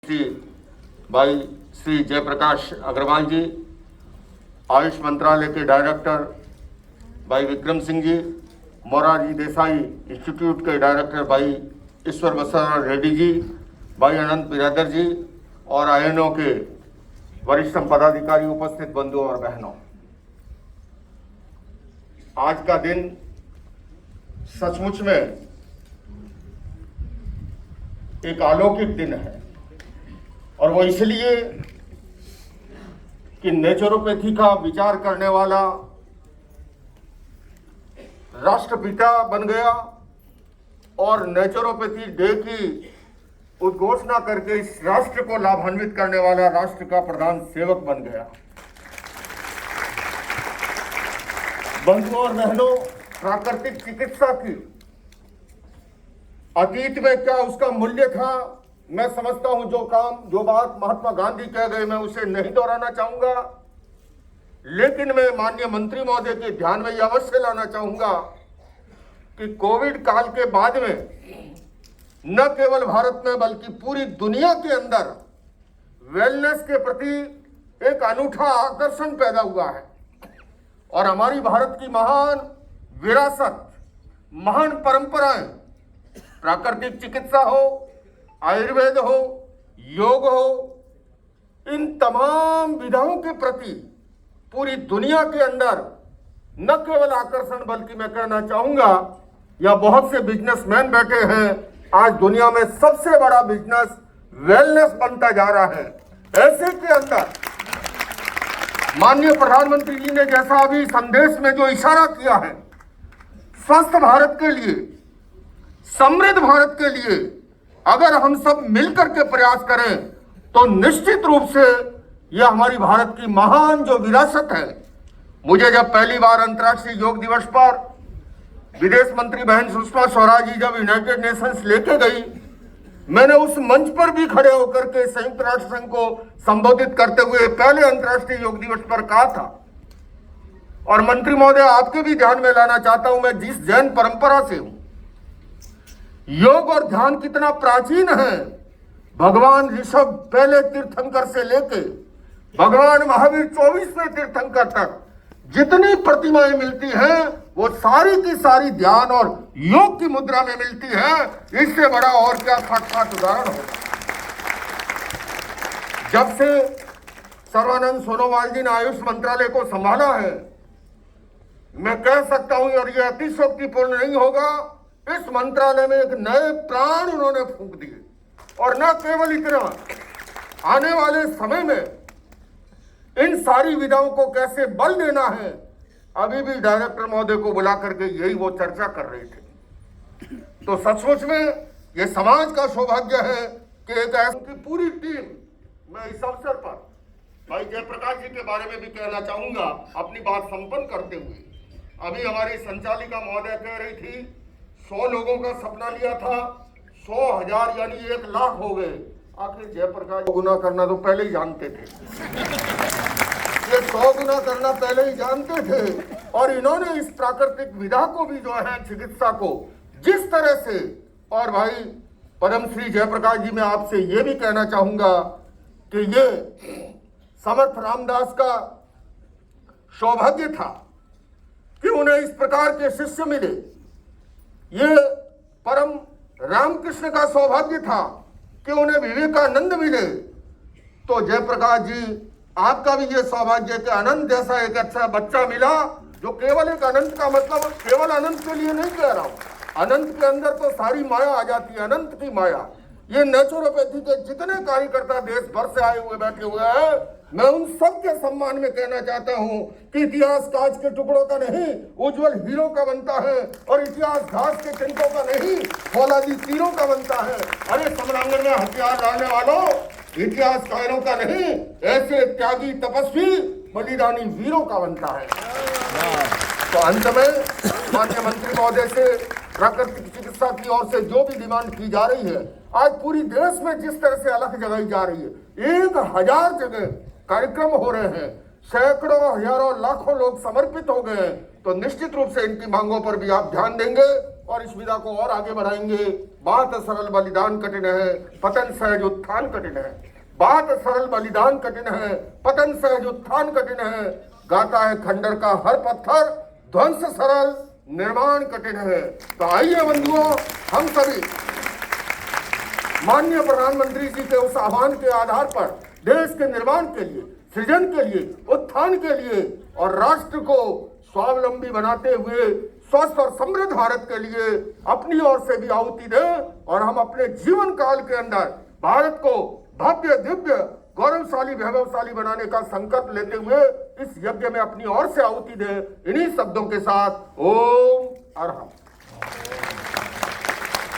श्री भाई श्री जयप्रकाश अग्रवाल जी, आयुष मंत्रालय के डायरेक्टर भाई विक्रम सिंह जी, मोरारजी देसाई इंस्टीट्यूट के डायरेक्टर भाई ईश्वर बसवराज रेड्डी जी, भाई अनंत बिरादर जी और आयनों के वरिष्ठ पदाधिकारी, उपस्थित बंधुओं और बहनों, आज का दिन सचमुच में एक अलौकिक दिन है। और वो इसलिए कि नेचुरोपैथी का विचार करने वाला राष्ट्रपिता बन गया और नेचुरोपैथी डे की उद्घोषणा करके इस राष्ट्र को लाभान्वित करने वाला राष्ट्र का प्रधान सेवक बन गया। बंधुओं और बहनों, प्राकृतिक चिकित्सा की अतीत में क्या उसका मूल्य था, मैं समझता हूं। जो बात महात्मा गांधी कह गए, मैं उसे नहीं दोहराना चाहूंगा, लेकिन मैं माननीय मंत्री महोदय के ध्यान में यह अवश्य लाना चाहूंगा कि कोविड काल के बाद में न केवल भारत में बल्कि पूरी दुनिया के अंदर वेलनेस के प्रति एक अनूठा आकर्षण पैदा हुआ है। और हमारी भारत की महान विरासत, महान परंपराएं, प्राकृतिक चिकित्सा हो, आयुर्वेद हो, योग हो, इन तमाम विधाओं के प्रति पूरी दुनिया के अंदर न केवल आकर्षण बल्कि मैं कहना चाहूंगा, या बहुत से बिजनेसमैन बैठे हैं, आज दुनिया में सबसे बड़ा बिजनेस वेलनेस बनता जा रहा है। ऐसे के अंदर माननीय प्रधानमंत्री जी ने जैसा अभी संदेश में जो इशारा किया है, स्वस्थ भारत के लिए, समृद्ध भारत के लिए अगर हम सब मिलकर के प्रयास करें तो निश्चित रूप से यह हमारी भारत की महान जो विरासत है। मुझे जब पहली बार अंतर्राष्ट्रीय योग दिवस पर विदेश मंत्री बहन सुषमा स्वराज जी जब यूनाइटेड नेशंस लेके गई, मैंने उस मंच पर भी खड़े होकर के संयुक्त राष्ट्र संघ को संबोधित करते हुए पहले अंतर्राष्ट्रीय योग दिवस पर कहा था। और मंत्री महोदय, आपके भी ध्यान में लाना चाहता हूं, मैं जिस जैन परंपरा से हूं, योग और ध्यान कितना प्राचीन है। भगवान ऋषभ पहले तीर्थंकर से लेके भगवान महावीर 24वें तीर्थंकर तक जितनी प्रतिमाएं मिलती हैं वो सारी की सारी ध्यान और योग की मुद्रा में मिलती है। इससे बड़ा और क्या साक्षात उदाहरण होगा। जब से सर्बानंद सोनोवाल जी ने आयुष मंत्रालय को संभाला है, मैं कह सकता हूं, और यह अतिशयोक्तिपूर्ण नहीं होगा, इस मंत्रालय में एक नए प्राण उन्होंने फूंक दिए। और न केवल इतना, आने वाले समय में इन सारी विधाओं को कैसे बल देना है, अभी भी डायरेक्टर महोदय को बुला करके यही वो चर्चा कर रहे थे। तो सचमुच में ये समाज का सौभाग्य है कि एक ऐसी पूरी टीम, मैं इस अवसर पर भाई जयप्रकाश जी के बारे में भी कहना चाहूंगा अपनी बात संपन्न करते हुए। अभी हमारी संचालिका महोदय कह रही थी 100 लोगों का सपना लिया था, 100,000 यानी 1 लाख हो गए। आखिर जयप्रकाश गुना करना तो पहले ही जानते थे, ये 100 गुना करना पहले ही जानते थे। और इन्होंने इस प्राकृतिक विधा को भी जो है चिकित्सा को जिस तरह से, और भाई पद्मश्री जयप्रकाश जी, मैं आपसे ये भी कहना चाहूंगा कि ये समर्थ रामदास का सौभाग्य था कि उन्हें इस प्रकार के शिष्य मिले। ये परम रामकृष्ण का सौभाग्य था कि उन्हें विवेकानंद मिले। तो जयप्रकाश जी, आपका भी ये सौभाग्य कि अनंत जैसा एक अच्छा बच्चा मिला, जो केवल एक अनंत का मतलब केवल अनंत के लिए नहीं कह रहा हूं, अनंत के अंदर तो सारी माया आ जाती है, अनंत की माया। ये नेचुरोपैथी के जितने कार्यकर्ता देश भर से आए हुए बैठे हुए हैं, मैं उन सब के सम्मान में कहना चाहता हूं कि इतिहास कांच के टुकड़ों का नहीं, उज्जवल हीरो का बनता है, और इतिहास घास के चिंतों का नहीं, फौलादी तीरों का बनता है। अरे समरांगण में हथियार लाने वालों, इतिहास कायरों का नहीं, ऐसे त्यागी तपस्वी बलिदानी वीरों का बनता है। तो अंत में माननीय मंत्री महोदय से प्राकृतिक चिकित्सा की ओर से जो भी डिमांड की जा रही है, आज पूरी देश में जिस तरह से अलग जगाई जा रही है, 1000 जगह कार्यक्रम हो रहे हैं, सैकड़ों हजारों लाखों लोग समर्पित हो गए हैं, तो निश्चित रूप से इनकी मांगों पर भी आप ध्यान देंगे और इस विधा को और आगे बढ़ाएंगे। बात सरल बलिदान कठिन है, पतन सहज उत्थान कठिन है। बात सरल बलिदान कठिन है, पतन सहज उत्थान कठिन है। गाता है खंडर का हर पत्थर, ध्वंस सरल निर्माण कठिन है। तो आइए बंधुओं, हम सभी माननीय प्रधानमंत्री जी के उस आह्वान के आधार पर देश के निर्माण के लिए, सृजन के लिए, उत्थान के लिए और राष्ट्र को स्वावलंबी बनाते हुए स्वस्थ और समृद्ध भारत के लिए अपनी ओर से भी आहुति दें और हम अपने जीवन काल के अंदर भारत को भव्य, दिव्य, गौरवशाली, वैभवशाली बनाने का संकल्प लेते हुए इस यज्ञ में अपनी ओर से आहुति दें। इन्हीं शब्दों के साथ ओम अरहम।